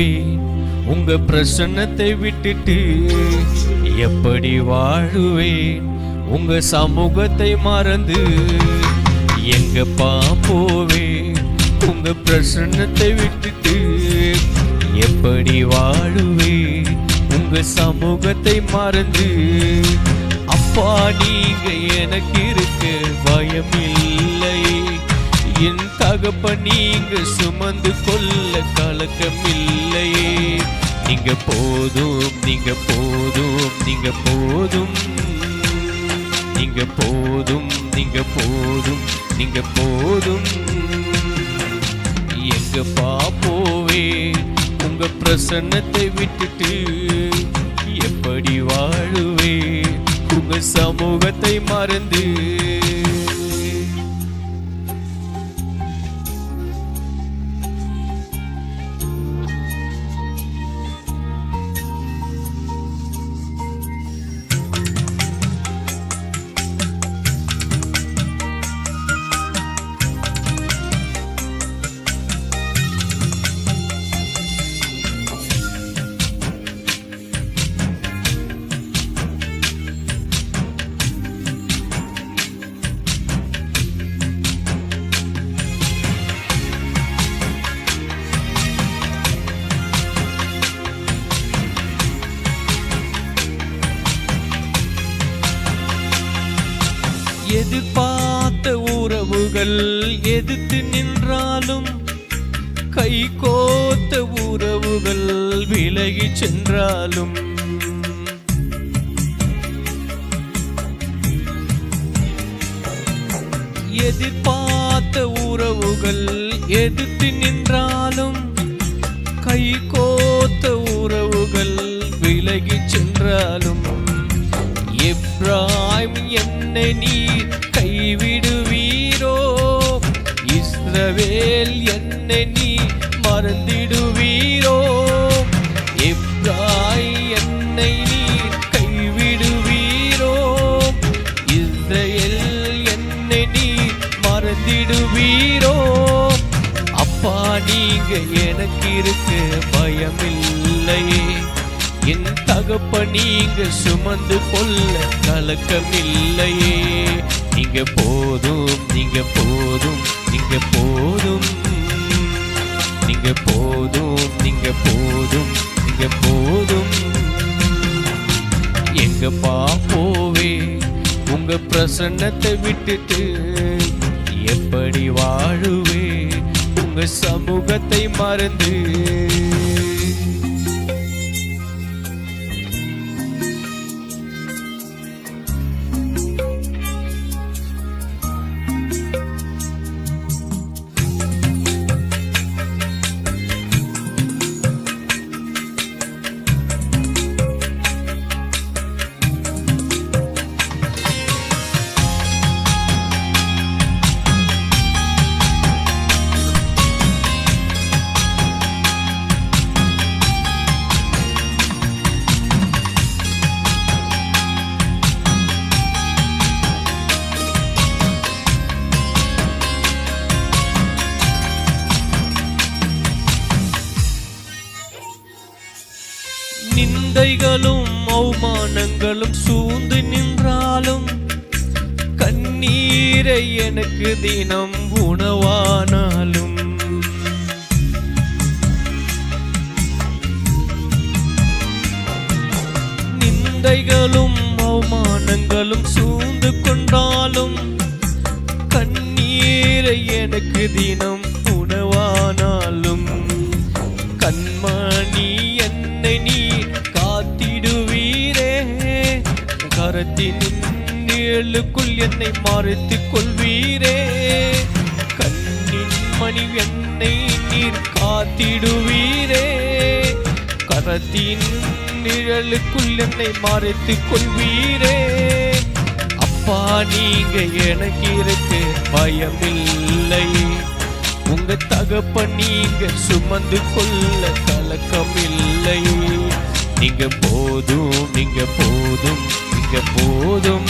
வாழுவேன் உங்க பிரசன்னத்தை விட்டுட்டு எப்படி வாழுவேன் உங்க சமூகத்தை மறந்து எங்கப்பா போவேன் உங்க பிரசன்னத்தை விட்டுட்டு எப்படி வாழுவேன் உங்க சமூகத்தை மறந்து. அப்பா நீங்க எனக்கு இருக்க பயமில்லை, என் தகப்பன் நீங்க சுமந்து கொள்ள கலக்கமில்லையே. நீங்க போதும் நீங்க போதும் நீங்க போதும் நீங்க போதும் நீங்க போதும் நீங்க போதும். எங்கப்பா போவேன் உங்க பிரசன்னத்தை விட்டுட்டு எப்படி வாழுவேன் உங்க சமூகத்தை மறந்து. எதிர்பார்த்த உறவுகள் எதிர்த்து நின்றாலும், கை கோத்த உறவுகள் விலகி சென்றாலும், எதிர்பார்த்த உறவுகள் எதிர்த்து நின்றாலும், கை கோத்த உறவுகள் விலகி சென்றாலும், எப்ராயிம் என்னை நீர் கைவிடுவீரோ, இஸ்ரவேல் என்னை நீ மறந்திடுவீரோ. எப்ராயிம் என்னை நீர் கைவிடுவீரோ, இஸ்ரவேல் என்னை நீ மறந்திடுவீரோ. அப்பா நீங்க எனக்கு இருக்க பயமில்லையே, என் தகப்பன் நீங்க சுமந்து கொள்ள கலக்கமில்லையே. நீங்க போதும் நீங்க போதும் நீங்க போதும் நீங்க போதும் நீங்க போதும் நீங்க போதும். எங்கப்பா போவே உங்க பிரசன்னத்தை விட்டுட்டு எப்படி வாழுவே உங்க சமூகத்தை மறந்து. நிந்தைகளும் அவமானங்களும் சூழ்ந்து நின்றாலும், கண்ணீரை எனக்கு தினம் உணவானாலும், நிந்தைகளும் அவமானங்களும் சூழ்ந்து கொண்டாலும், கண்ணீரை எனக்கு தினம் உணவானாலும், கண்மணி என்னை நீ காத்திடுவீரே, கரத்தின் நிழலுக்குள் என்னை மறைத்துக் கொள்வீரே. கண்ணின் மணி என்னை நீர் காத்திடுவீரே, கரத்தின் நிழலுக்குள் என்னை மறைத்துக் கொள்வீரே. அப்பா நீங்க எனக்கு இருக்க பயமில்லை, உங்க தகப்பன் நீங்க சுமந்து கொள்ள கலக்கமில்லை. நீங்க போதும் நீங்க போதும் நீங்க போதும்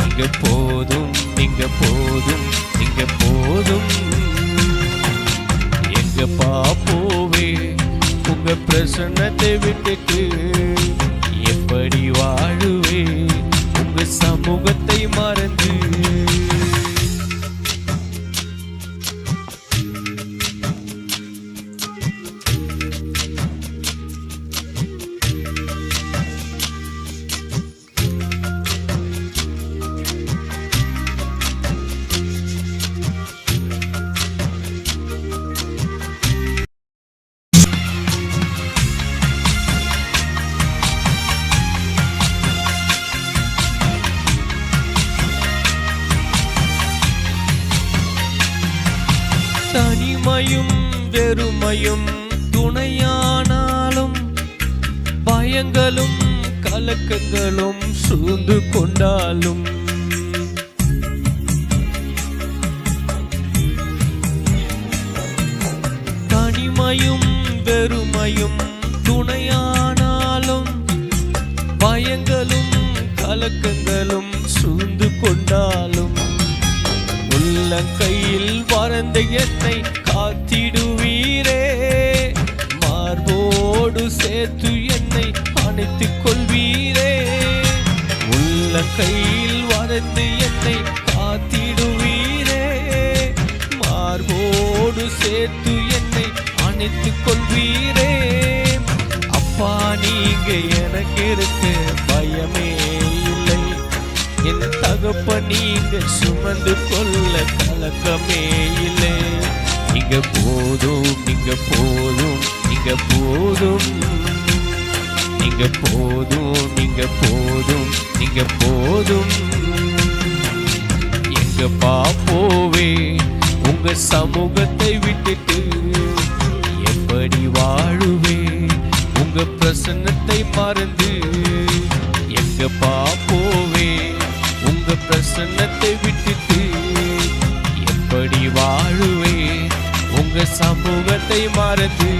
நீங்க போதும் நீங்க போதும் நீங்க போதும். எங்கப்பா போவே உங்க பிரசன்னத்தை விட்டுட்டு, எப்படி வாழுவே உங்க சமூகத்தை மறந்து. தனிமையும் வெறுமையும் துணையானாலும், பயங்களும் கலக்கங்களும் சூழ்ந்து கொண்டாலும், தனிமையும் வெறுமையும் துணையானாலும், பயங்களும் கலக்கங்களும் சூழ்ந்து கொண்டாலும், உள்ளங்கையில் வறந்த என்னை காத்திடுவீரே, மார்போடு சேர்த்து என்னை அணைத்துக் கொள்வீரே. உள்ளங்கையில் வறந்து என்னை காத்திடுவீரே, மார்போடு சேர்த்து என்னை அணைத்துக் கொள்வீரே. அப்பா நீங்க எனக்கு இருக்க பயமே இல்லை, என் தகப்ப நீங்க சுமந்து கொள்ள கலக்கமே இல்லை. நீங்க போதும், நீங்க போதும், நீங்க போதும், நீங்க போதும், நீங்க போதும், நீங்க போதும். எங்கப்பா போவே உங்க சமூகத்தை விட்டுட்டு, எப்படி வாழுவே உங்க பிரசன்னத்தை மறந்து. எங்கப்பா போவே உங்க பிரசன்னத்தை விட்டுட்டு, எப்படி வாழுவே உங்க சமூகத்தை மறந்து.